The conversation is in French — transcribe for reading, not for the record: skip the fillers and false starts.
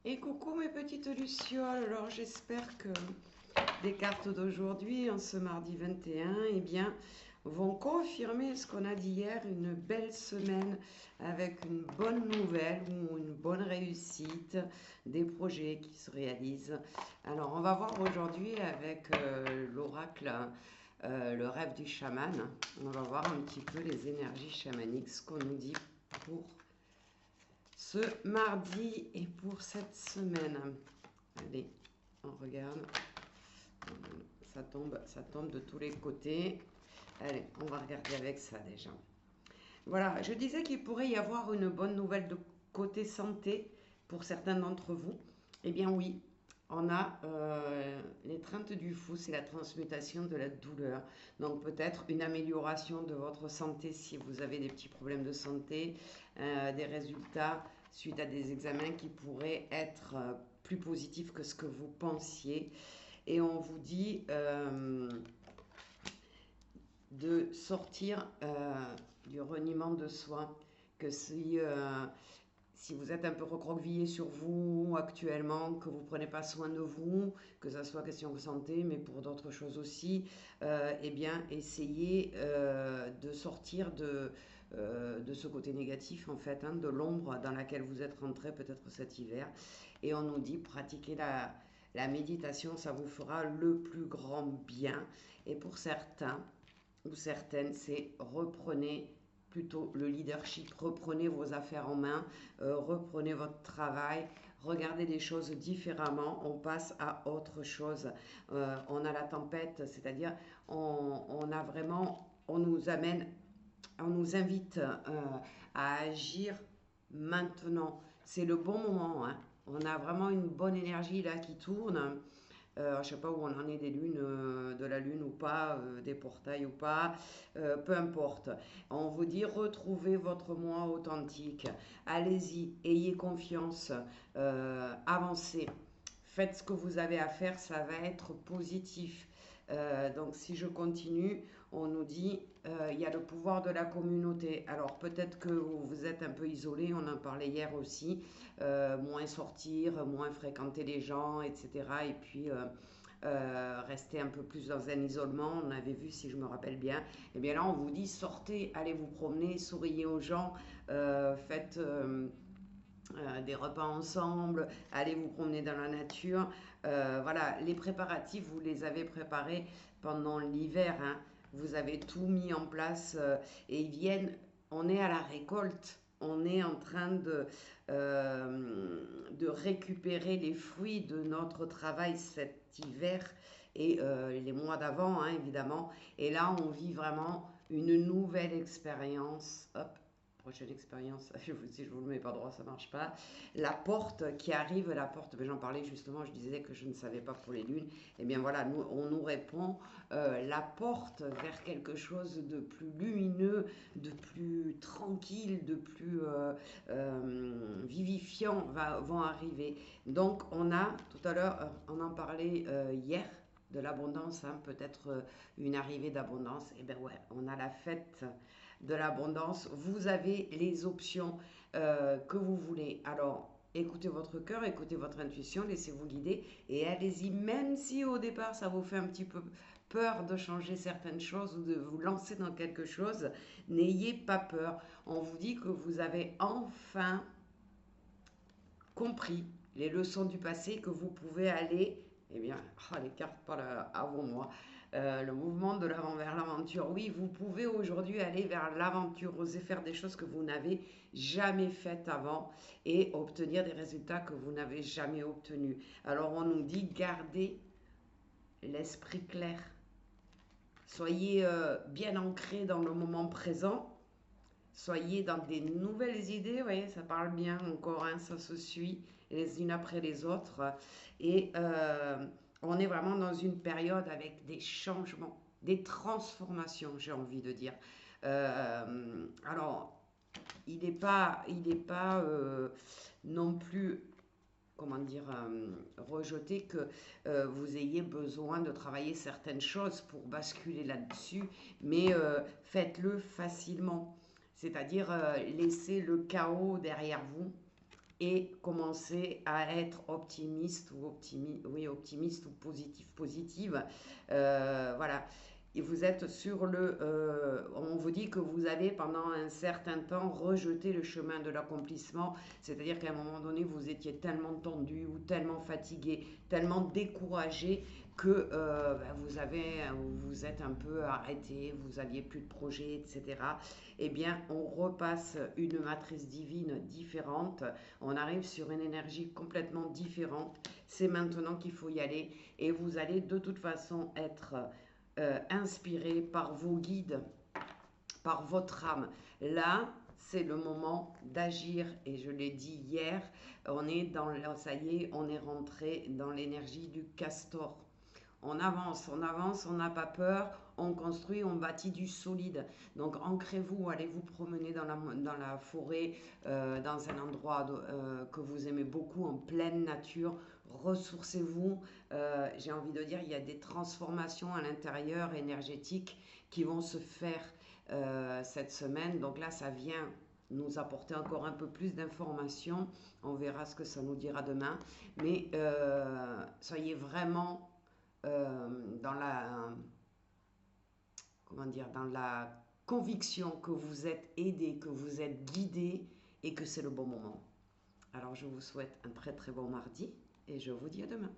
Et coucou mes petites lucioles, alors j'espère que les cartes d'aujourd'hui, en ce mardi 21, eh bien, vont confirmer ce qu'on a dit hier, une belle semaine avec une bonne nouvelle ou une bonne réussite, des projets qui se réalisent. Alors on va voir aujourd'hui avec l'oracle, le rêve du chaman, on va voir un petit peu les énergies chamaniques, ce qu'on nous dit pour ce mardi et pour cette semaine. Allez, on regarde. Ça tombe de tous les côtés. Allez, on va regarder avec ça déjà. Voilà, je disais qu'il pourrait y avoir une bonne nouvelle de côté santé pour certains d'entre vous. Eh bien oui, on a l'étreinte du fou, c'est la transmutation de la douleur. Donc peut-être une amélioration de votre santé si vous avez des petits problèmes de santé, des résultats suite à des examens qui pourraient être plus positifs que ce que vous pensiez. Et on vous dit de sortir du reniement de soi, que si vous êtes un peu recroquevillé sur vous actuellement, que vous ne prenez pas soin de vous, que ça soit question de santé, mais pour d'autres choses aussi, eh bien, essayez de sortir de ce côté négatif, en fait, hein, de l'ombre dans laquelle vous êtes rentré peut-être cet hiver. Et on nous dit pratiquer la méditation, ça vous fera le plus grand bien. Et pour certains ou certaines, c'est reprenez plutôt le leadership, reprenez vos affaires en main, reprenez votre travail, regardez les choses différemment, on passe à autre chose. On a la tempête, c'est-à-dire on a vraiment, on nous amène, on nous invite à agir maintenant. C'est le bon moment, hein. On a vraiment une bonne énergie là qui tourne. Je ne sais pas où on en est des lunes, de la lune ou pas, des portails ou pas, peu importe. On vous dit retrouvez votre moi authentique. Allez-y, ayez confiance, avancez. Faites ce que vous avez à faire, ça va être positif. Donc si je continue, on nous dit il y a le pouvoir de la communauté. Alors peut-être que vous êtes un peu isolé, on en parlait hier aussi, moins sortir, moins fréquenter les gens, etc. Et puis rester un peu plus dans un isolement, on avait vu si je me rappelle bien. Et bien là on vous dit sortez, allez vous promener, souriez aux gens, faites... des repas ensemble, allez vous promener dans la nature. Voilà, les préparatifs, vous les avez préparés pendant l'hiver, hein. Vous avez tout mis en place et ils viennent, on est à la récolte. On est en train de récupérer les fruits de notre travail cet hiver et les mois d'avant, hein, évidemment. Et là, on vit vraiment une nouvelle expérience. Hop, prochaine expérience, si je vous le mets pas droit, ça marche pas. La porte qui arrive, la porte, ben j'en parlais justement, je disais que je ne savais pas pour les lunes. Et bien voilà, on nous répond la porte vers quelque chose de plus lumineux, de plus tranquille, de plus vivifiant vont arriver. Donc on a, tout à l'heure, on en parlait hier, de l'abondance, hein, peut-être une arrivée d'abondance. Et bien ouais, on a la fête de l'abondance, vous avez les options que vous voulez. Alors, écoutez votre cœur, écoutez votre intuition, laissez-vous guider et allez-y, même si au départ ça vous fait un petit peu peur de changer certaines choses ou de vous lancer dans quelque chose, n'ayez pas peur. On vous dit que vous avez enfin compris les leçons du passé, que vous pouvez aller, eh bien, les cartes parlent avant moi, le mouvement de l'avant vers l'aventure. Oui, vous pouvez aujourd'hui aller vers l'aventure, oser faire des choses que vous n'avez jamais faites avant et obtenir des résultats que vous n'avez jamais obtenus. Alors on nous dit gardez l'esprit clair, soyez bien ancré dans le moment présent. Soyez dans des nouvelles idées, vous voyez, ça parle bien encore, hein, ça se suit les unes après les autres. Et on est vraiment dans une période avec des changements, des transformations, j'ai envie de dire. Alors, il n'est pas non plus comment dire, rejeter que vous ayez besoin de travailler certaines choses pour basculer là-dessus, mais faites-le facilement. C'est-à-dire laissez le chaos derrière vous et commencer à être optimiste ou oui, optimiste ou positive. Voilà. Et vous êtes sur on vous dit que vous avez pendant un certain temps rejeté le chemin de l'accomplissement, c'est-à-dire qu'à un moment donné, vous étiez tellement tendu ou tellement fatigué, tellement découragé que vous vous êtes un peu arrêté, vous aviez plus de projet, etc. Eh bien, on repasse une matrice divine différente, on arrive sur une énergie complètement différente. C'est maintenant qu'il faut y aller et vous allez de toute façon être inspiré par vos guides, par votre âme. Là, c'est le moment d'agir et je l'ai dit hier, ça y est, on est rentré dans l'énergie du castor. On avance, on n'a pas peur, on construit, on bâtit du solide. Donc ancrez-vous, allez vous promener dans la forêt, dans un endroit que vous aimez beaucoup, en pleine nature. Ressourcez-vous. J'ai envie de dire, il y a des transformations à l'intérieur énergétiques qui vont se faire cette semaine. Donc là, ça vient nous apporter encore un peu plus d'informations. On verra ce que ça nous dira demain. Mais soyez vraiment dans dans la conviction que vous êtes aidé, que vous êtes guidé et que c'est le bon moment. Alors je vous souhaite un très très bon mardi et je vous dis à demain.